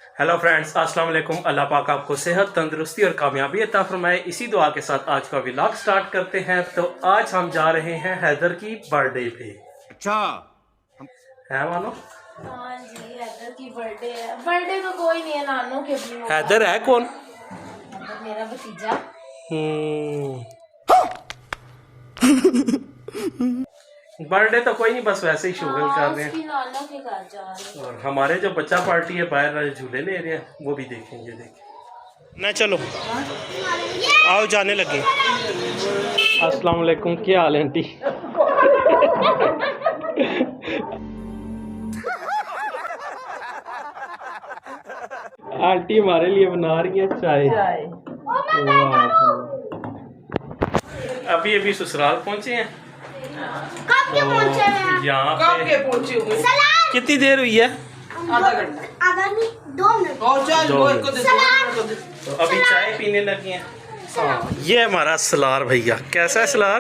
Hello friends, अस्सलाम वालेकुम। अल्लाह पाक आपको सेहत, तंदुरुस्ती और कामयाबी अता फरमाए। इसी दुआ के साथ आज का व्लॉग स्टार्ट करते हैं। तो आज हम जा रहे हैं हैदर की बर्थडे पे। अच्छा है मानो? हाँ जी, हैदर की बर्थडे है। बर्थडे तो कोई नहीं है, नानू के भी होगा। हैदर है कौन? हैदर मेरा भतीजा। बर्थडे तो कोई नहीं, बस वैसे ही शुगल कर रहे हैं। उसकी नानू के घर जा रहे हैं। और हमारे जो बच्चा पार्टी है बाहर झूले ले रहे हैं, वो भी देखेंगे। ना चलो आओ, जाने लगे। अस्सलाम वालेकुम, क्या हाल है आंटी? आंटी हमारे लिए बना रही है चाय। अभी अभी ससुराल पहुंचे हैं। कब के पहुंचे हैं? यहाँ कब के पे पहुंचे हुए? कितनी देर हुई है? आधा घंटा। आधा नहीं, 2 मिनट। और चाय दो दो, एक को दे, दो को दे। तो अभी चाय पीने लगे हैं। हाँ, ये हमारा सलार भैया। कैसा है सलार?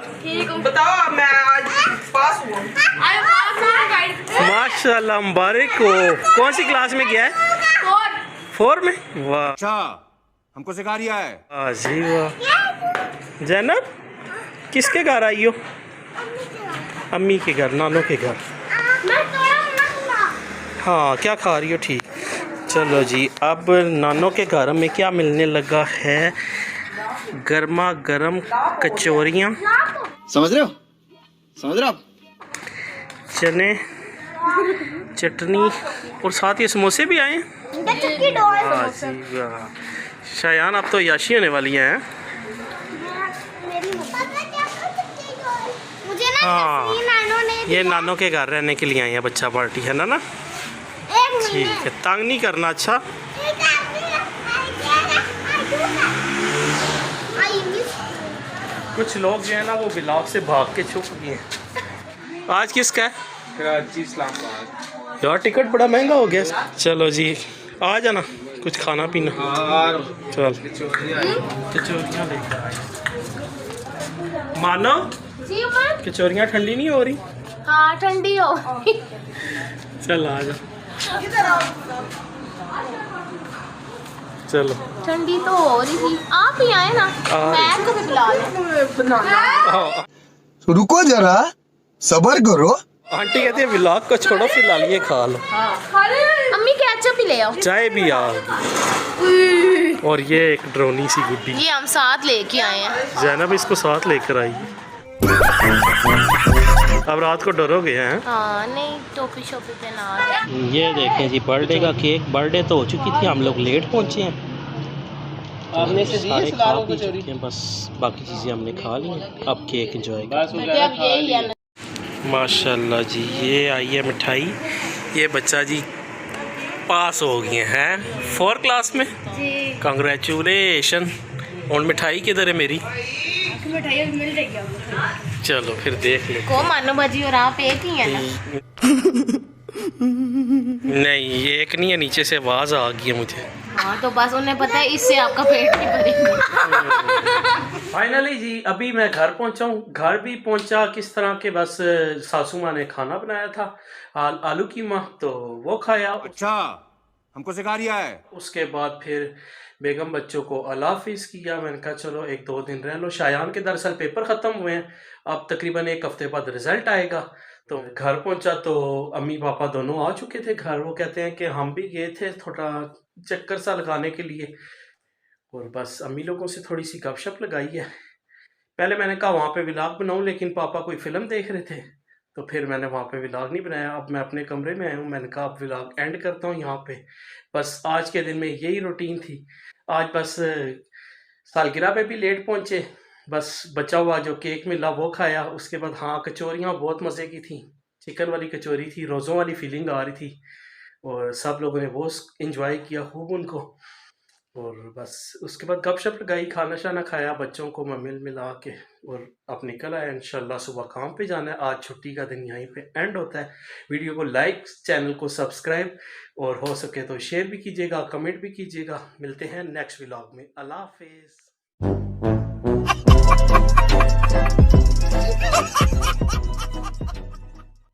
बताओ, मैं आज पास हुआ। माशाल्लाह, मुबारक हो। कौन सी क्लास में गया है? 4 में। वाह, अच्छा हमको सिखा रिया है। वाह जी वाह। जैनब किसके घर आई हो? अम्मी के घर, नानों के घर। हाँ, क्या खा रही हो? ठीक। चलो जी, अब नानों के घर में क्या मिलने लगा है? गर्मा गर्म कचौरियाँ, समझ रहे हो? समझ रहे हो आप? चने, चटनी और साथ ही समोसे भी आए हैं। वाह जी वाह। शायान, आप तो याशी होने वाली हैं। मुझे ना हाँ, नानू ने ये नानों के घर रहने के लिए आई है। बच्चा पार्टी है ना? एक ठीक है, तंग नहीं करना। अच्छा, कुछ लोग जो है ना वो ब्लॉग से भाग के छुप गए हैं। आज किसका है? कराची इस्लामाबाद। यार टिकट बड़ा महंगा हो गया। चलो जी, आ जाना, कुछ खाना पीना। चल कचौरियाँ लेकर आए। मानो जी उमर? कचौरियाँ ठंडी नहीं हो रही? हाँ, ठंडी हो। चल आ जा। चलो ठंडी तो हो रही थी, आप ही आए ना। मैं को भी बुला लो। रुको जरा, सबर करो। आंटी कहती है व्लॉग को छोड़ो, फिलहाल ये खा लो। अम्मी केचप ही ले आओ। चाय भी आ गई। और ये एक ड्रोनी सी गुड्डी, ये हम साथ लेके आए हैं। जैनब इसको साथ लेकर आई है। अब रात को डरोगे हैं? हाँ, नहीं टोपी शोपी पहना। ये देखें जी, बर्थडे का केक। बर्थडे तो हो चुकी थी, हम लोग लेट पहुंचे हैं। आपने से सारे दिए खा सलारों पी को चोरी? चुके हैं, बस बाकी चीज़ें हमने खा ली हैं। अब केक एंजॉय बस अब यही है ना। माशाल्लाह जी, ये आई है मिठाई। ये बच्चा जी पास हो गए हैं 4 क्लास में। कंग्रेचुलेशन। और मिठाई किधर है मेरी? मिठाई मिल रही है। चलो फिर देख ले। को मानो भजी और आप एक ही है ना? नहीं, ये एक नहीं है, नीचे से आवाज़ आ गई है मुझे। हाँ, तो बस उन्हें पता है इससे आपका पेट नहीं भरेगा। फाइनली जी, अभी मैं घर पहुंचा हूँ। घर भी पहुंचा किस तरह के, बस सासू माँ ने खाना बनाया था, आलू की माँ, तो वो खाया। अच्छा हमको सिखा रिया है। उसके बाद फिर बेगम बच्चों को अल्लाह हाफिज़ किया। मैंने कहा चलो 1-2 दिन रह लो। शायान के दरअसल पेपर ख़त्म हुए हैं, अब तकरीबन 1 हफ्ते बाद रिज़ल्ट आएगा। तो घर पहुंचा तो अम्मी पापा दोनों आ चुके थे घर। वो कहते हैं कि हम भी गए थे थोड़ा चक्कर सा लगाने के लिए, और बस अम्मी लोगों से थोड़ी सी गपशप लगाई है। पहले मैंने कहा वहाँ पे व्लॉग बनाऊँ, लेकिन पापा कोई फ़िल्म देख रहे थे, तो फिर मैंने वहाँ पे व्लॉग नहीं बनाया। अब मैं अपने कमरे में आया हूँ। मैंने कहा अब व्लॉग एंड करता हूँ यहाँ पे। बस आज के दिन में यही रूटीन थी। आज बस सालगिरह पे भी लेट पहुँचे, बस बचा हुआ जो केक मिला वो खाया। उसके बाद हाँ, कचौरियाँ बहुत मज़े की थी। चिकन वाली कचौरी थी, रोज़ों वाली फीलिंग आ रही थी, और सब लोगों ने वो इंजॉय किया खूब उनको। और बस उसके बाद गपशप लगाई, खाना शाना खाया, बच्चों को मिल मिला के, और अब निकल आया। इंशाल्लाह सुबह काम पे जाना है। आज छुट्टी का दिन यहीं पे एंड होता है। वीडियो को लाइक, चैनल को सब्सक्राइब, और हो सके तो शेयर भी कीजिएगा, कमेंट भी कीजिएगा। मिलते हैं नेक्स्ट व्लॉग में। अल्लाह हाफिज़।